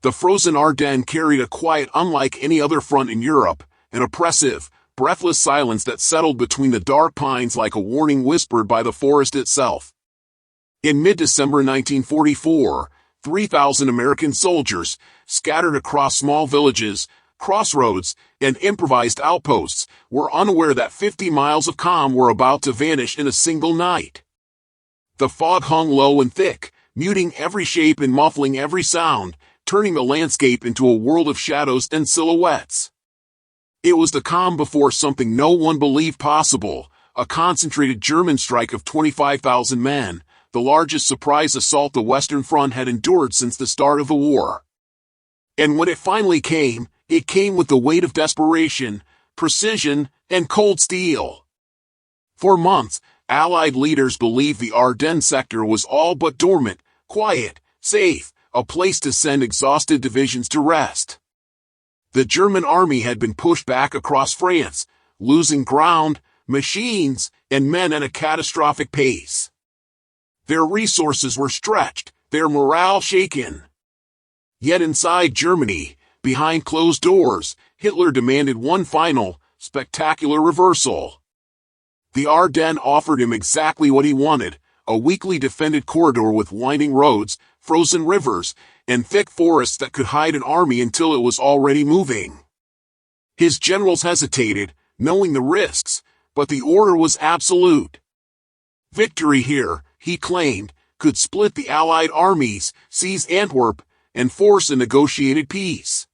The frozen Ardennes carried a quiet unlike any other front in Europe, an oppressive, breathless silence that settled between the dark pines like a warning whispered by the forest itself. In mid-December 1944, 3,000 American soldiers, scattered across small villages, crossroads, and improvised outposts, were unaware that 50 miles of calm were about to vanish in a single night. The fog hung low and thick, muting every shape and muffling every sound, turning the landscape into a world of shadows and silhouettes. It was the calm before something no one believed possible, a concentrated German strike of 25,000 men, the largest surprise assault the Western Front had endured since the start of the war. And when it finally came, it came with the weight of desperation, precision, and cold steel. For months, Allied leaders believed the Ardennes sector was all but dormant, quiet, safe, a place to send exhausted divisions to rest. The German army had been pushed back across France, losing ground, machines, and men at a catastrophic pace. Their resources were stretched, their morale shaken. Yet inside Germany, behind closed doors, Hitler demanded one final, spectacular reversal. The Ardennes offered him exactly what he wanted, a weakly defended corridor with winding roads, frozen rivers, and thick forests that could hide an army until it was already moving. His generals hesitated, knowing the risks, but the order was absolute. Victory here, he claimed, could split the Allied armies, seize Antwerp, and force a negotiated peace.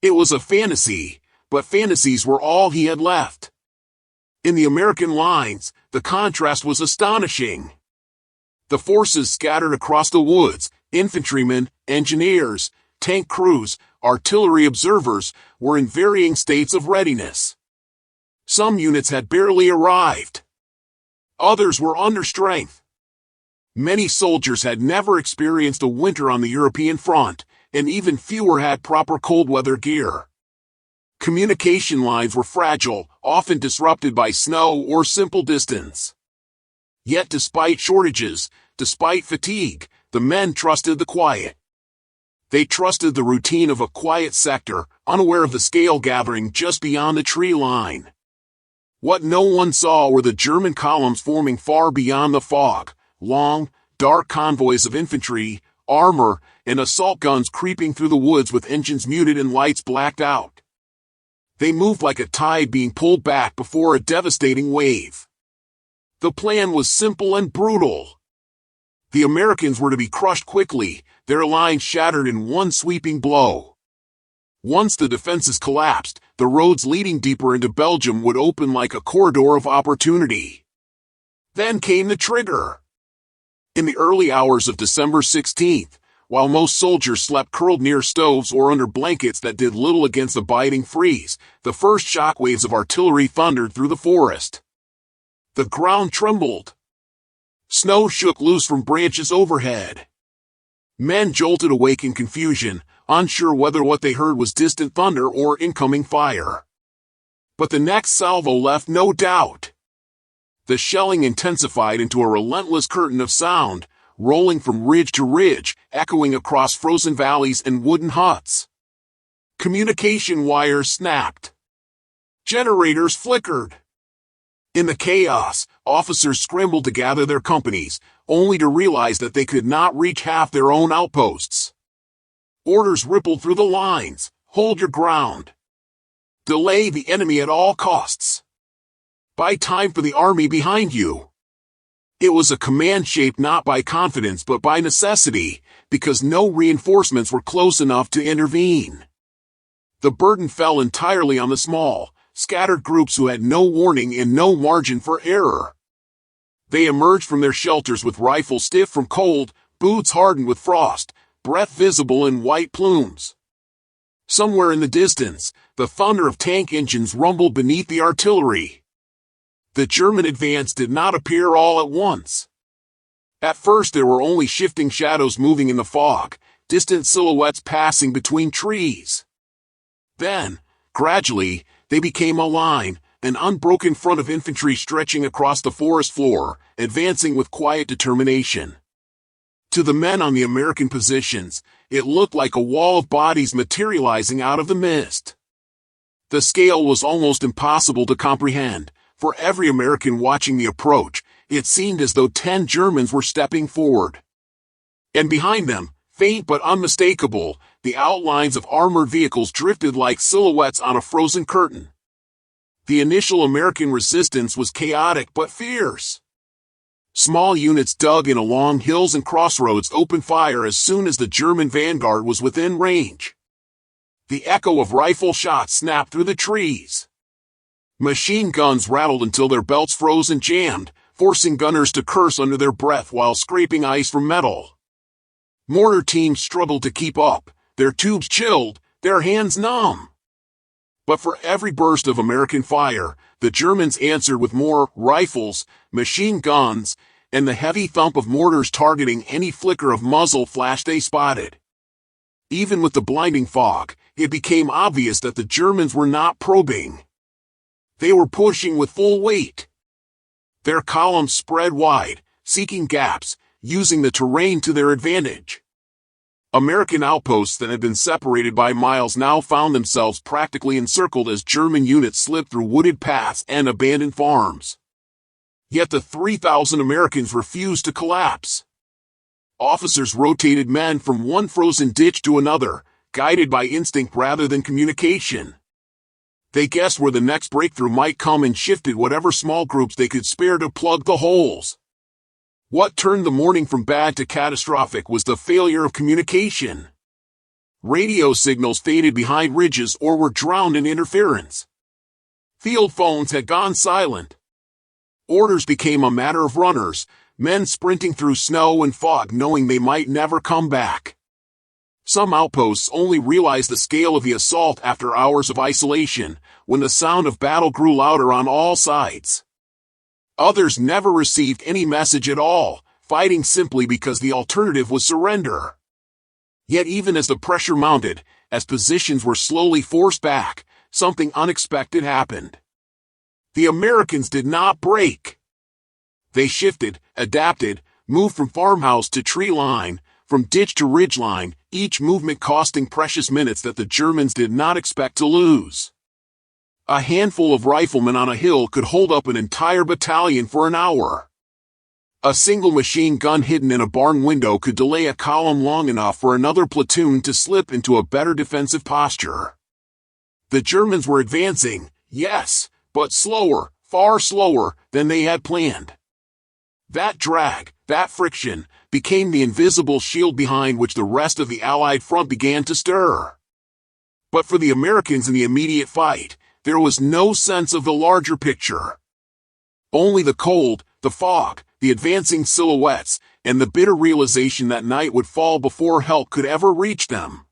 It was a fantasy, but fantasies were all he had left. In the American lines, the contrast was astonishing. The forces scattered across the woods, infantrymen, engineers, tank crews, artillery observers, were in varying states of readiness. Some units had barely arrived. Others were under strength. Many soldiers had never experienced a winter on the European front, and even fewer had proper cold weather gear. Communication lines were fragile, often disrupted by snow or simple distance. Yet despite shortages, despite fatigue, the men trusted the quiet. They trusted the routine of a quiet sector, unaware of the scale gathering just beyond the tree line. What no one saw were the German columns forming far beyond the fog, long, dark convoys of infantry, armor, and assault guns creeping through the woods with engines muted and lights blacked out. They moved like a tide being pulled back before a devastating wave. The plan was simple and brutal. The Americans were to be crushed quickly, their lines shattered in one sweeping blow. Once the defenses collapsed, the roads leading deeper into Belgium would open like a corridor of opportunity. Then came the trigger. In the early hours of December 16th, while most soldiers slept curled near stoves or under blankets that did little against the biting freeze, the first shockwaves of artillery thundered through the forest. The ground trembled. Snow shook loose from branches overhead. Men jolted awake in confusion, unsure whether what they heard was distant thunder or incoming fire. But the next salvo left no doubt. The shelling intensified into a relentless curtain of sound, rolling from ridge to ridge, echoing across frozen valleys and wooden huts. Communication wires snapped. Generators flickered. In the chaos, officers scrambled to gather their companies, only to realize that they could not reach half their own outposts. Orders rippled through the lines: hold your ground. Delay the enemy at all costs. Buy time for the army behind you. It was a command shaped not by confidence but by necessity, because no reinforcements were close enough to intervene. The burden fell entirely on the small, scattered groups who had no warning and no margin for error. They emerged from their shelters with rifles stiff from cold, boots hardened with frost, breath visible in white plumes. Somewhere in the distance, the thunder of tank engines rumbled beneath the artillery. The German advance did not appear all at once. At first there were only shifting shadows moving in the fog, distant silhouettes passing between trees. Then, gradually, they became a line, an unbroken front of infantry stretching across the forest floor, advancing with quiet determination. To the men on the American positions, it looked like a wall of bodies materializing out of the mist. The scale was almost impossible to comprehend. For every American watching the approach, it seemed as though 10 Germans were stepping forward. And behind them, faint but unmistakable, the outlines of armored vehicles drifted like silhouettes on a frozen curtain. The initial American resistance was chaotic but fierce. Small units dug in along hills and crossroads opened fire as soon as the German vanguard was within range. The echo of rifle shots snapped through the trees. Machine guns rattled until their belts froze and jammed, forcing gunners to curse under their breath while scraping ice from metal. Mortar teams struggled to keep up, their tubes chilled, their hands numb. But for every burst of American fire, the Germans answered with more rifles, machine guns, and the heavy thump of mortars targeting any flicker of muzzle flash they spotted. Even with the blinding fog, it became obvious that the Germans were not probing. They were pushing with full weight. Their columns spread wide, seeking gaps, using the terrain to their advantage. American outposts that had been separated by miles now found themselves practically encircled as German units slipped through wooded paths and abandoned farms. Yet the 3,000 Americans refused to collapse. Officers rotated men from one frozen ditch to another, guided by instinct rather than communication. They guessed where the next breakthrough might come and shifted whatever small groups they could spare to plug the holes. What turned the morning from bad to catastrophic was the failure of communication. Radio signals faded behind ridges or were drowned in interference. Field phones had gone silent. Orders became a matter of runners, men sprinting through snow and fog knowing they might never come back. Some outposts only realized the scale of the assault after hours of isolation, when the sound of battle grew louder on all sides. Others never received any message at all, fighting simply because the alternative was surrender. Yet even as the pressure mounted, as positions were slowly forced back, something unexpected happened. The Americans did not break. They shifted, adapted, moved from farmhouse to tree line, from ditch to ridge line, each movement costing precious minutes that the Germans did not expect to lose. A handful of riflemen on a hill could hold up an entire battalion for an hour. A single machine gun hidden in a barn window could delay a column long enough for another platoon to slip into a better defensive posture. The Germans were advancing, yes, but slower, far slower than they had planned. That drag, that friction, became the invisible shield behind which the rest of the Allied front began to stir. But for the Americans in the immediate fight, there was no sense of the larger picture. Only the cold, the fog, the advancing silhouettes, and the bitter realization that night would fall before help could ever reach them.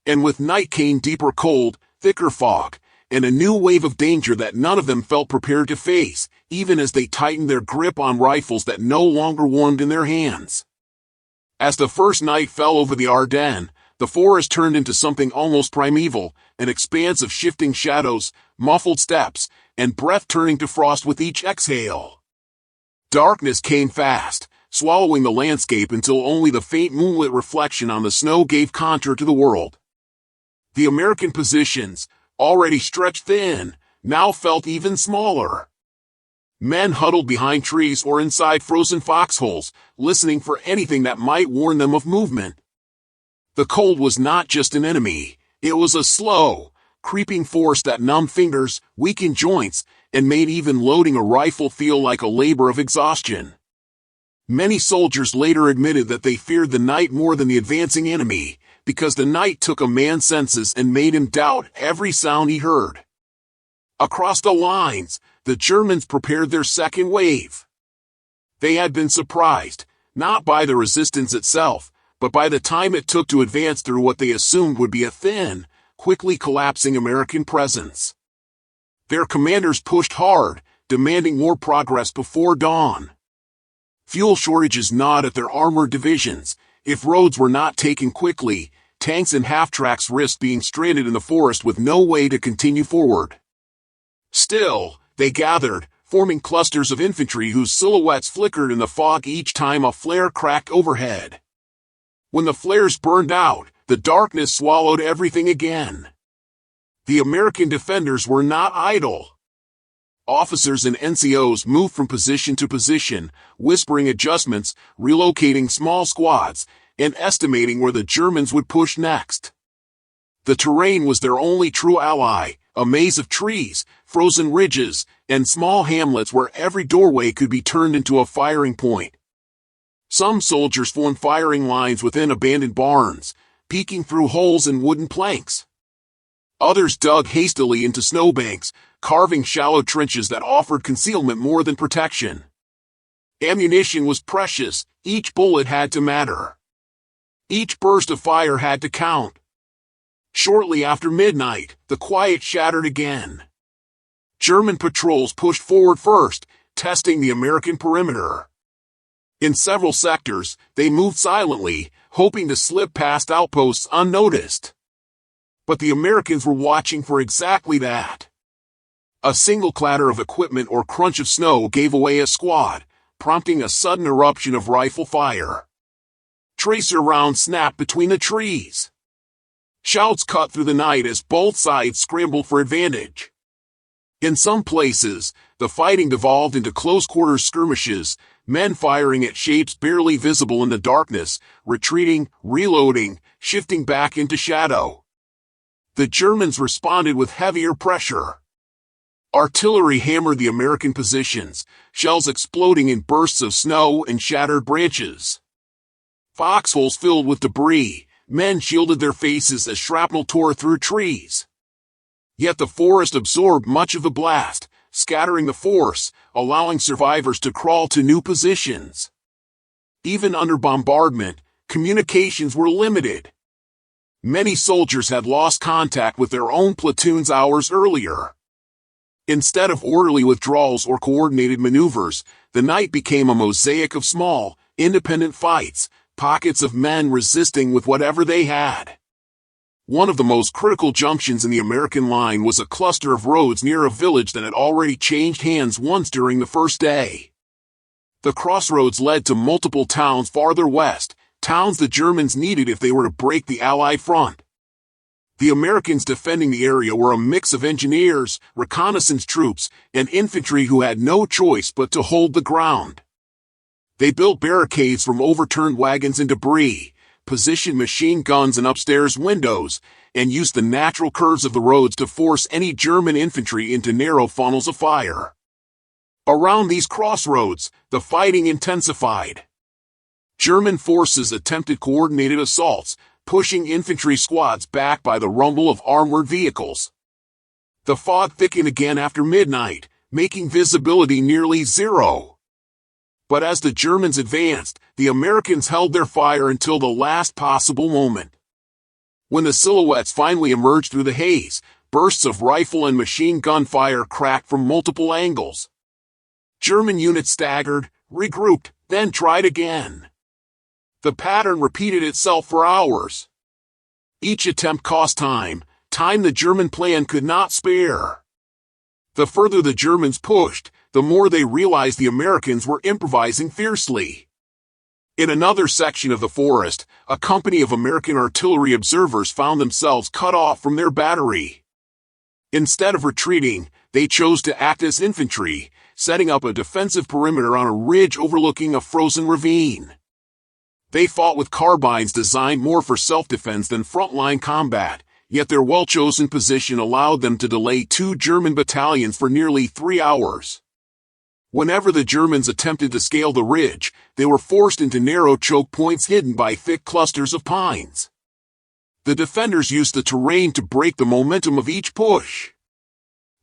And with night came deeper cold, thicker fog, and a new wave of danger that none of them felt prepared to face, even as they tightened their grip on rifles that no longer warmed in their hands. As the first night fell over the Ardennes, the forest turned into something almost primeval, an expanse of shifting shadows, muffled steps, and breath turning to frost with each exhale. Darkness came fast, swallowing the landscape until only the faint moonlit reflection on the snow gave contour to the world. The American positions, already stretched thin, now felt even smaller. Men huddled behind trees or inside frozen foxholes, listening for anything that might warn them of movement. The cold was not just an enemy, it was a slow, creeping force that numbed fingers, weakened joints, and made even loading a rifle feel like a labor of exhaustion. Many soldiers later admitted that they feared the night more than the advancing enemy, because the night took a man's senses and made him doubt every sound he heard. Across the lines, the Germans prepared their second wave. They had been surprised, not by the resistance itself, but by the time it took to advance through what they assumed would be a thin, quickly collapsing American presence. Their commanders pushed hard, demanding more progress before dawn. Fuel shortages gnawed at their armored divisions. If roads were not taken quickly, tanks and half-tracks risked being stranded in the forest with no way to continue forward. Still, they gathered, forming clusters of infantry whose silhouettes flickered in the fog each time a flare cracked overhead. When the flares burned out, the darkness swallowed everything again. The American defenders were not idle. Officers and NCOs moved from position to position, whispering adjustments, relocating small squads, and estimating where the Germans would push next. The terrain was their only true ally, a maze of trees, frozen ridges, and small hamlets where every doorway could be turned into a firing point. Some soldiers formed firing lines within abandoned barns, peeking through holes in wooden planks. Others dug hastily into snowbanks, carving shallow trenches that offered concealment more than protection. Ammunition was precious, each bullet had to matter. Each burst of fire had to count. Shortly after midnight, the quiet shattered again. German patrols pushed forward first, testing the American perimeter. In several sectors, they moved silently, hoping to slip past outposts unnoticed. But the Americans were watching for exactly that. A single clatter of equipment or crunch of snow gave away a squad, prompting a sudden eruption of rifle fire. Tracer rounds snapped between the trees. Shouts cut through the night as both sides scrambled for advantage. In some places, the fighting devolved into close-quarters skirmishes, men firing at shapes barely visible in the darkness, retreating, reloading, shifting back into shadow. The Germans responded with heavier pressure. Artillery hammered the American positions, shells exploding in bursts of snow and shattered branches. Foxholes filled with debris, men shielded their faces as shrapnel tore through trees. Yet the forest absorbed much of the blast, scattering the force, allowing survivors to crawl to new positions. Even under bombardment, communications were limited. Many soldiers had lost contact with their own platoons hours earlier. Instead of orderly withdrawals or coordinated maneuvers, the night became a mosaic of small, independent fights, pockets of men resisting with whatever they had. One of the most critical junctions in the American line was a cluster of roads near a village that had already changed hands once during the first day. The crossroads led to multiple towns farther west, towns the Germans needed if they were to break the Allied front. The Americans defending the area were a mix of engineers, reconnaissance troops, and infantry who had no choice but to hold the ground. They built barricades from overturned wagons and debris, positioned machine guns in upstairs windows, and used the natural curves of the roads to force any German infantry into narrow funnels of fire. Around these crossroads, the fighting intensified. German forces attempted coordinated assaults, pushing infantry squads back by the rumble of armored vehicles. The fog thickened again after midnight, making visibility nearly zero. But as the Germans advanced, the Americans held their fire until the last possible moment. When the silhouettes finally emerged through the haze, bursts of rifle and machine gun fire cracked from multiple angles. German units staggered, regrouped, then tried again. The pattern repeated itself for hours. Each attempt cost time the German plan could not spare. The further the Germans pushed, the more they realized the Americans were improvising fiercely. In another section of the forest, a company of American artillery observers found themselves cut off from their battery. Instead of retreating, they chose to act as infantry, setting up a defensive perimeter on a ridge overlooking a frozen ravine. They fought with carbines designed more for self-defense than frontline combat, yet their well-chosen position allowed them to delay 2 German battalions for nearly 3 hours. Whenever the Germans attempted to scale the ridge, they were forced into narrow choke points hidden by thick clusters of pines. The defenders used the terrain to break the momentum of each push.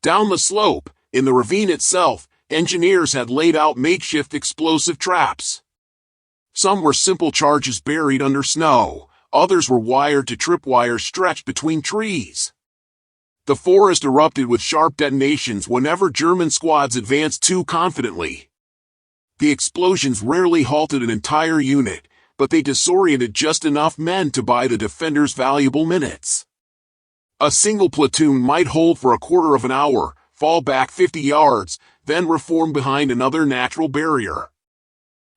Down the slope, in the ravine itself, engineers had laid out makeshift explosive traps. Some were simple charges buried under snow, others were wired to tripwires stretched between trees. The forest erupted with sharp detonations whenever German squads advanced too confidently. The explosions rarely halted an entire unit, but they disoriented just enough men to buy the defenders valuable minutes. A single platoon might hold for a quarter of an hour, fall back 50 yards, then reform behind another natural barrier.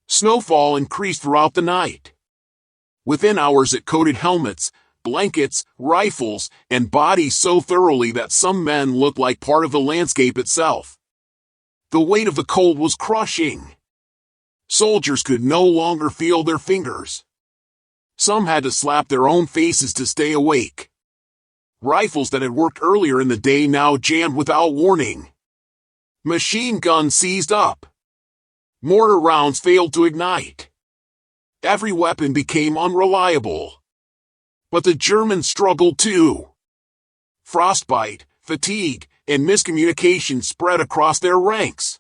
Snowfall increased throughout the night. Within hours it coated helmets, blankets, rifles, and bodies so thoroughly that some men looked like part of the landscape itself. The weight of the cold was crushing. Soldiers could no longer feel their fingers. Some had to slap their own faces to stay awake. Rifles that had worked earlier in the day now jammed without warning. Machine guns seized up. Mortar rounds failed to ignite. Every weapon became unreliable. But the Germans struggled too. Frostbite, fatigue, and miscommunication spread across their ranks.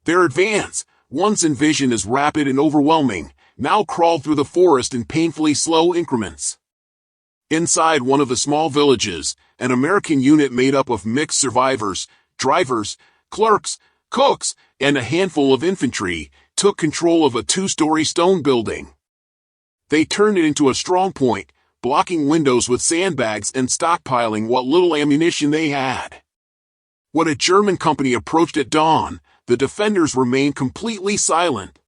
Their advance, once envisioned as rapid and overwhelming, now crawled through the forest in painfully slow increments. Inside one of the small villages, an American unit made up of mixed survivors, drivers, clerks, cooks, and a handful of infantry took control of a 2-story stone building. They turned it into a strong point, blocking windows with sandbags and stockpiling what little ammunition they had. When a German company approached at dawn, the defenders remained completely silent.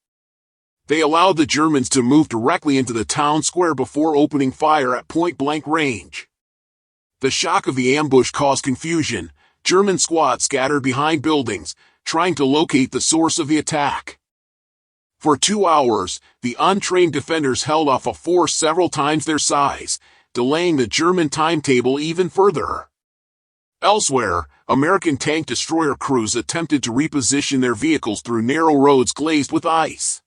They allowed the Germans to move directly into the town square before opening fire at point-blank range. The shock of the ambush caused confusion. German squads scattered behind buildings, trying to locate the source of the attack. For 2 hours, the untrained defenders held off a force several times their size, delaying the German timetable even further. Elsewhere, American tank destroyer crews attempted to reposition their vehicles through narrow roads glazed with ice.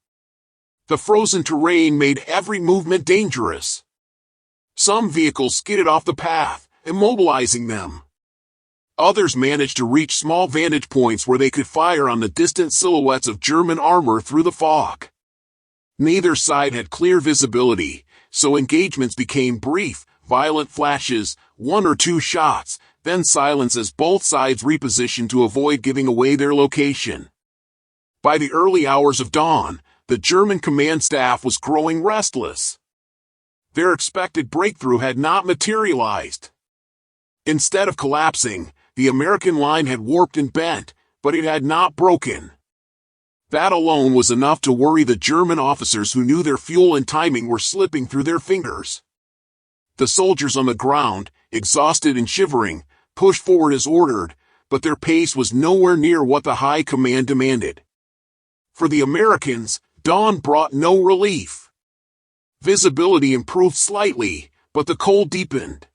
The frozen terrain made every movement dangerous. Some vehicles skidded off the path, immobilizing them. Others managed to reach small vantage points where they could fire on the distant silhouettes of German armor through the fog. Neither side had clear visibility, so engagements became brief, violent flashes, 1 or 2 shots, then silence as both sides repositioned to avoid giving away their location. By the early hours of dawn, the German command staff was growing restless. Their expected breakthrough had not materialized. Instead of collapsing, the American line had warped and bent, but it had not broken. That alone was enough to worry the German officers who knew their fuel and timing were slipping through their fingers. The soldiers on the ground, exhausted and shivering, pushed forward as ordered, but their pace was nowhere near what the high command demanded. For the Americans, dawn brought no relief. Visibility improved slightly, but the cold deepened.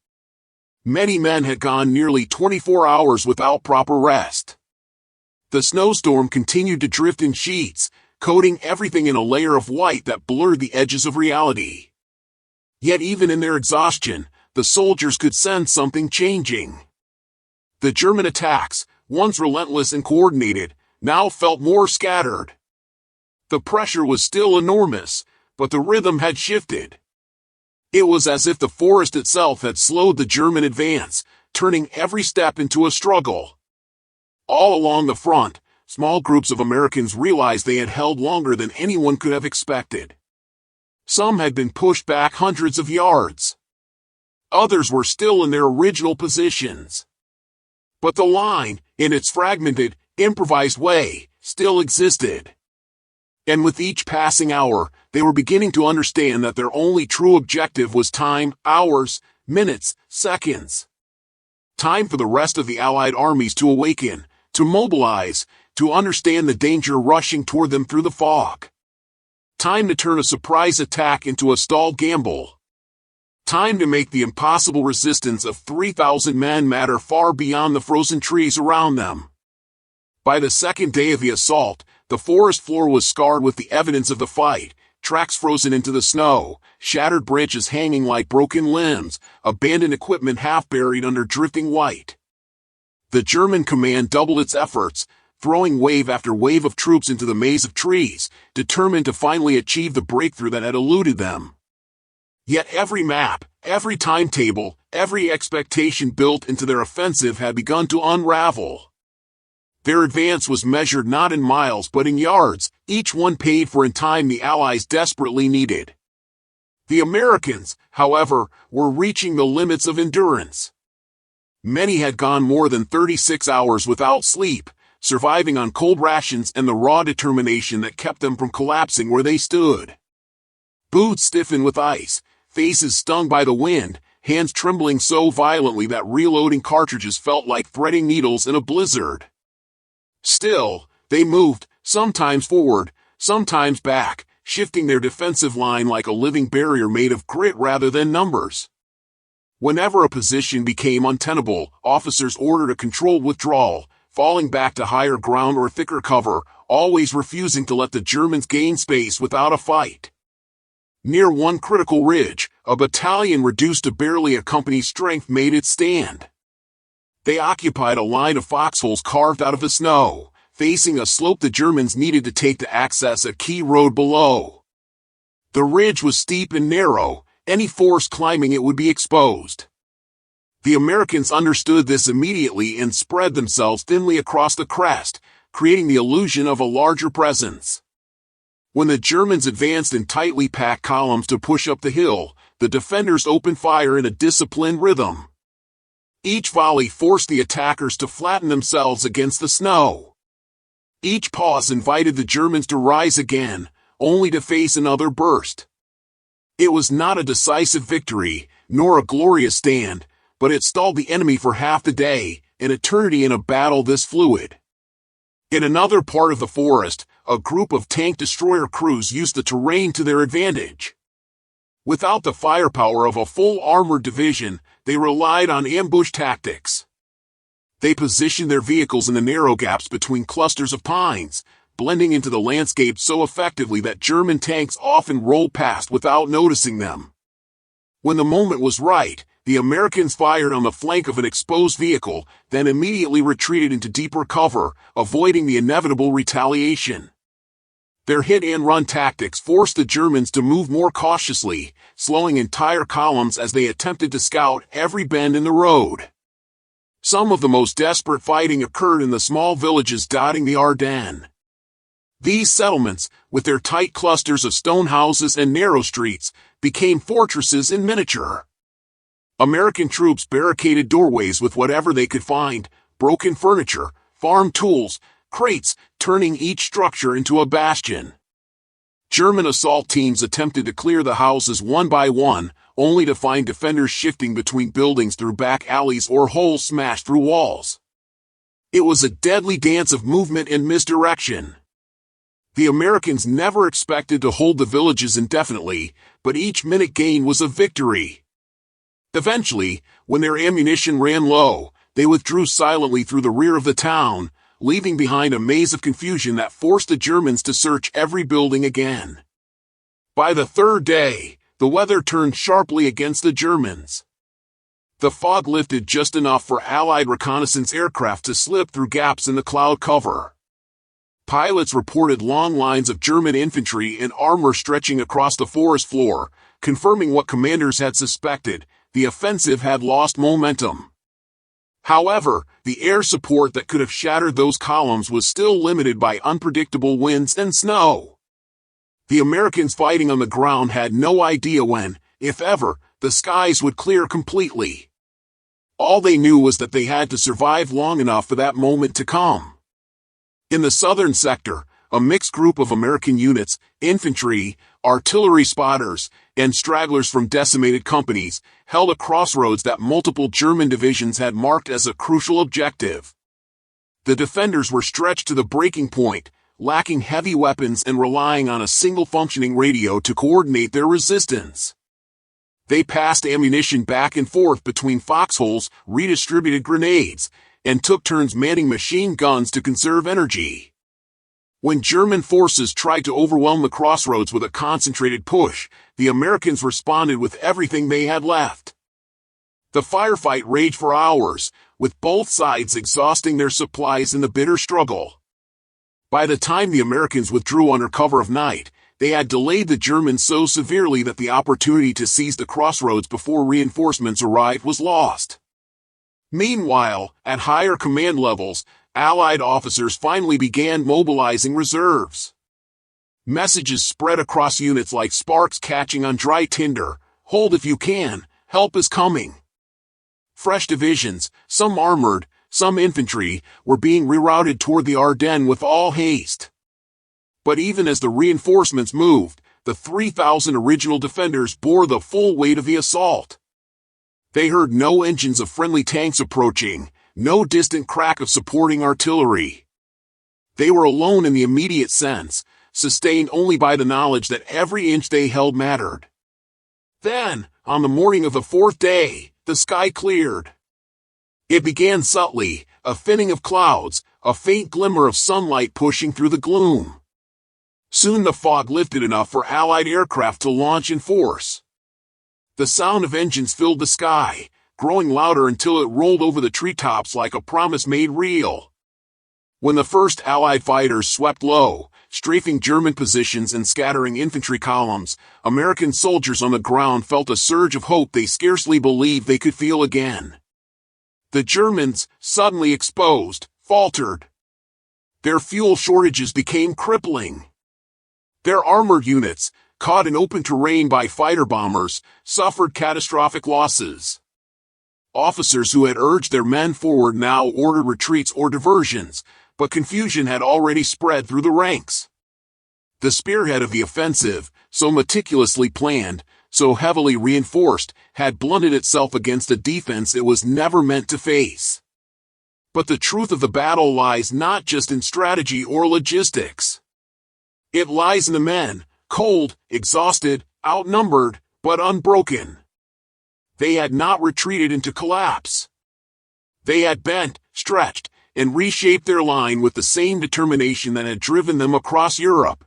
Many men had gone nearly 24 hours without proper rest. The snowstorm continued to drift in sheets, coating everything in a layer of white that blurred the edges of reality. Yet even in their exhaustion, the soldiers could sense something changing. The German attacks, once relentless and coordinated, now felt more scattered. The pressure was still enormous, but the rhythm had shifted. It was as if the forest itself had slowed the German advance, turning every step into a struggle. All along the front, small groups of Americans realized they had held longer than anyone could have expected. Some had been pushed back hundreds of yards. Others were still in their original positions. But the line, in its fragmented, improvised way, still existed. And with each passing hour, they were beginning to understand that their only true objective was time, hours, minutes, seconds. Time for the rest of the Allied armies to awaken, to mobilize, to understand the danger rushing toward them through the fog. Time to turn a surprise attack into a stalled gamble. Time to make the impossible resistance of 3,000 men matter far beyond the frozen trees around them. By the second day of the assault, the forest floor was scarred with the evidence of the fight, tracks frozen into the snow, shattered branches hanging like broken limbs, abandoned equipment half buried under drifting white. The German command doubled its efforts, throwing wave after wave of troops into the maze of trees, determined to finally achieve the breakthrough that had eluded them. Yet every map, every timetable, every expectation built into their offensive had begun to unravel. Their advance was measured not in miles but in yards, each one paid for in time the Allies desperately needed. The Americans, however, were reaching the limits of endurance. Many had gone more than 36 hours without sleep, surviving on cold rations and the raw determination that kept them from collapsing where they stood. Boots stiffened with ice, faces stung by the wind, hands trembling so violently that reloading cartridges felt like threading needles in a blizzard. Still, they moved, sometimes forward, sometimes back, shifting their defensive line like a living barrier made of grit rather than numbers. Whenever a position became untenable, officers ordered a controlled withdrawal, falling back to higher ground or thicker cover, always refusing to let the Germans gain space without a fight. Near one critical ridge, a battalion reduced to barely a company's strength made its stand. They occupied a line of foxholes carved out of the snow, facing a slope the Germans needed to take to access a key road below. The ridge was steep and narrow, any force climbing it would be exposed. The Americans understood this immediately and spread themselves thinly across the crest, creating the illusion of a larger presence. When the Germans advanced in tightly packed columns to push up the hill, the defenders opened fire in a disciplined rhythm. Each volley forced the attackers to flatten themselves against the snow. Each pause invited the Germans to rise again, only to face another burst. It was not a decisive victory, nor a glorious stand, but it stalled the enemy for half the day, an eternity in a battle this fluid. In another part of the forest, a group of tank destroyer crews used the terrain to their advantage. Without the firepower of a full armored division, they relied on ambush tactics. They positioned their vehicles in the narrow gaps between clusters of pines, blending into the landscape so effectively that German tanks often rolled past without noticing them. When the moment was right, the Americans fired on the flank of an exposed vehicle, then immediately retreated into deeper cover, avoiding the inevitable retaliation. Their hit-and-run tactics forced the Germans to move more cautiously, slowing entire columns as they attempted to scout every bend in the road. Some of the most desperate fighting occurred in the small villages dotting the Ardennes. These settlements, with their tight clusters of stone houses and narrow streets, became fortresses in miniature. American troops barricaded doorways with whatever they could find, broken furniture, farm tools, crates, turning each structure into a bastion. German assault teams attempted to clear the houses one by one, only to find defenders shifting between buildings through back alleys or holes smashed through walls. It was a deadly dance of movement and misdirection. The Americans never expected to hold the villages indefinitely, but each minute gain was a victory. Eventually, when their ammunition ran low, they withdrew silently through the rear of the town, leaving behind a maze of confusion that forced the Germans to search every building again. By the third day, the weather turned sharply against the Germans. The fog lifted just enough for Allied reconnaissance aircraft to slip through gaps in the cloud cover. Pilots reported long lines of German infantry and armor stretching across the forest floor, confirming what commanders had suspected: the offensive had lost momentum. However, the air support that could have shattered those columns was still limited by unpredictable winds and snow. The Americans fighting on the ground had no idea when, if ever, the skies would clear completely. All they knew was that they had to survive long enough for that moment to come. In the southern sector, a mixed group of American units, infantry, artillery spotters, and stragglers from decimated companies, held a crossroads that multiple German divisions had marked as a crucial objective. The defenders were stretched to the breaking point, lacking heavy weapons and relying on a single functioning radio to coordinate their resistance. They passed ammunition back and forth between foxholes, redistributed grenades, and took turns manning machine guns to conserve energy. When German forces tried to overwhelm the crossroads with a concentrated push, the Americans responded with everything they had left. The firefight raged for hours, with both sides exhausting their supplies in the bitter struggle. By the time the Americans withdrew under cover of night, they had delayed the Germans so severely that the opportunity to seize the crossroads before reinforcements arrived was lost. Meanwhile, at higher command levels, Allied officers finally began mobilizing reserves. Messages spread across units like sparks catching on dry tinder: "Hold if you can, help is coming." Fresh divisions, some armored, some infantry, were being rerouted toward the Ardennes with all haste. But even as the reinforcements moved, the 3,000 original defenders bore the full weight of the assault. They heard no engines of friendly tanks approaching, no distant crack of supporting artillery. They were alone in the immediate sense, sustained only by the knowledge that every inch they held mattered. Then, on the morning of the fourth day, the sky cleared. It began subtly, a thinning of clouds, a faint glimmer of sunlight pushing through the gloom. Soon the fog lifted enough for Allied aircraft to launch in force. The sound of engines filled the sky, growing louder until it rolled over the treetops like a promise made real. When the first Allied fighters swept low, strafing German positions and scattering infantry columns, American soldiers on the ground felt a surge of hope they scarcely believed they could feel again. The Germans, suddenly exposed, faltered. Their fuel shortages became crippling. Their armored units, caught in open terrain by fighter bombers, suffered catastrophic losses. Officers who had urged their men forward now ordered retreats or diversions, but confusion had already spread through the ranks. The spearhead of the offensive, so meticulously planned, so heavily reinforced, had blunted itself against a defense it was never meant to face. But the truth of the battle lies not just in strategy or logistics. It lies in the men, cold, exhausted, outnumbered, but unbroken. They had not retreated into collapse. They had bent, stretched, and reshaped their line with the same determination that had driven them across Europe.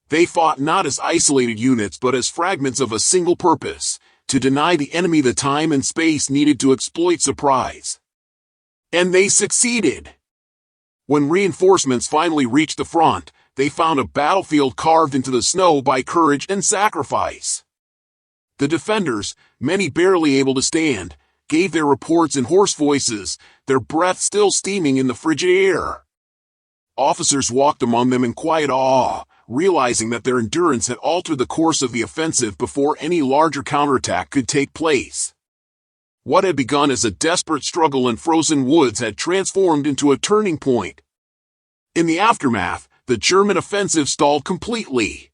They fought not as isolated units but as fragments of a single purpose, to deny the enemy the time and space needed to exploit surprise. And they succeeded. When reinforcements finally reached the front, they found a battlefield carved into the snow by courage and sacrifice. The defenders, many barely able to stand, gave their reports in hoarse voices, their breath still steaming in the frigid air. Officers walked among them in quiet awe, realizing that their endurance had altered the course of the offensive before any larger counterattack could take place. What had begun as a desperate struggle in frozen woods had transformed into a turning point. In the aftermath, the German offensive stalled completely.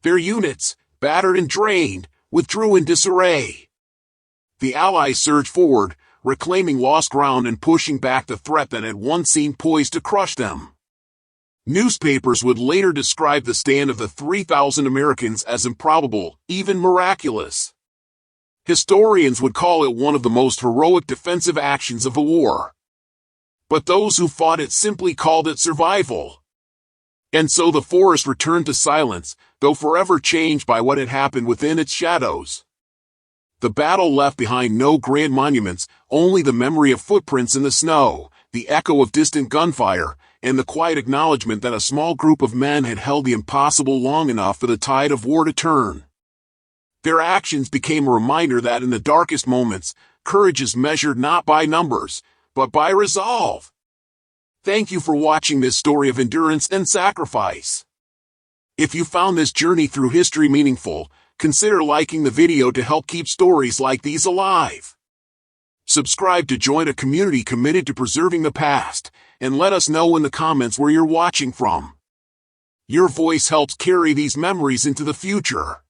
Their units, battered and drained, withdrew in disarray. The Allies surged forward, reclaiming lost ground and pushing back the threat that had once seemed poised to crush them. Newspapers would later describe the stand of the 3,000 Americans as improbable, even miraculous. Historians would call it one of the most heroic defensive actions of the war. But those who fought it simply called it survival. And so the forest returned to silence, though forever changed by what had happened within its shadows. The battle left behind no grand monuments, only the memory of footprints in the snow, the echo of distant gunfire, and the quiet acknowledgement that a small group of men had held the impossible long enough for the tide of war to turn. Their actions became a reminder that in the darkest moments, courage is measured not by numbers, but by resolve. Thank you for watching this story of endurance and sacrifice. If you found this journey through history meaningful, consider liking the video to help keep stories like these alive. Subscribe to join a community committed to preserving the past, and let us know in the comments where you're watching from. Your voice helps carry these memories into the future.